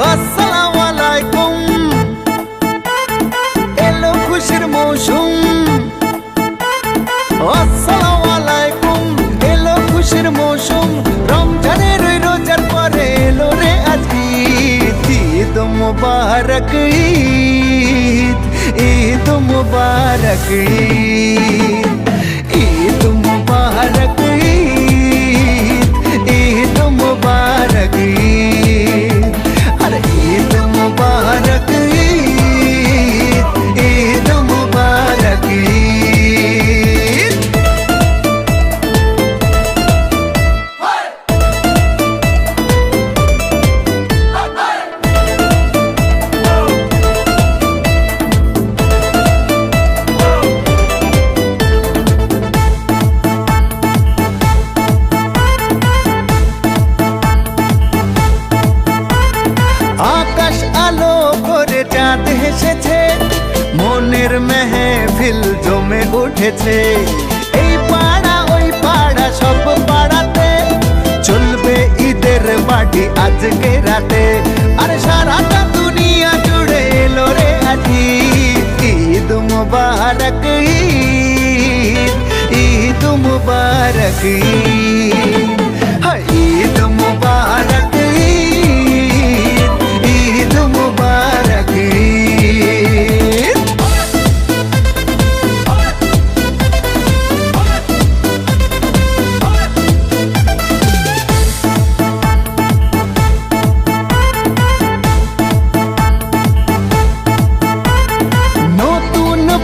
আসসালামু আলাইকুম এলো খুশির মৌসুম আসসালামু আলাইকুম এলো খুশির মৌসুম রমজানের রোজার পরে এলো রে আজ ঈদ মুবারক ঈদ মুবারক ঈদ মুবারক ঈদ মুবারক আকাশ আলো করে চাঁদ হেসেছে মনের মেহফিল জমে উঠেছে এই পাড়া ওই পাড়া সব পাড়াতে চলবে ঈদের পার্টি আজকে রাতে আর সারাটা দুনিয়া জুড়ে এলো রে আজ ঈদ মুবারক ঈদ মুবারক ঈদ মুবারক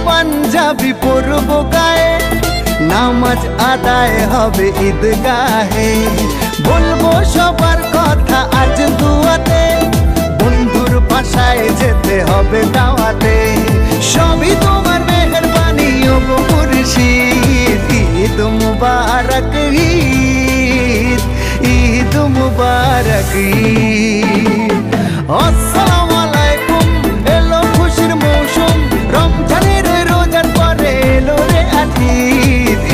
পাঞ্জাবি পরব গায়ে নামাজ আদায় হবে ঈদগাহে বলবো সবার কথা আজ দুয়াতে বন্ধুর বাসায় যেতে হবে দাওয়াতে সবই তোমার মেহেরবানি ও মুর্শিদ ঈদ মুবারক ঈদ মুবারক আসসালামু আলাইকুম এলো খুশির মৌসুম রমজানের রোজার পরে এলো রে আজ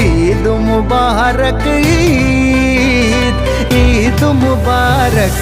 ঈদ মুবারক ঈদ মুবারক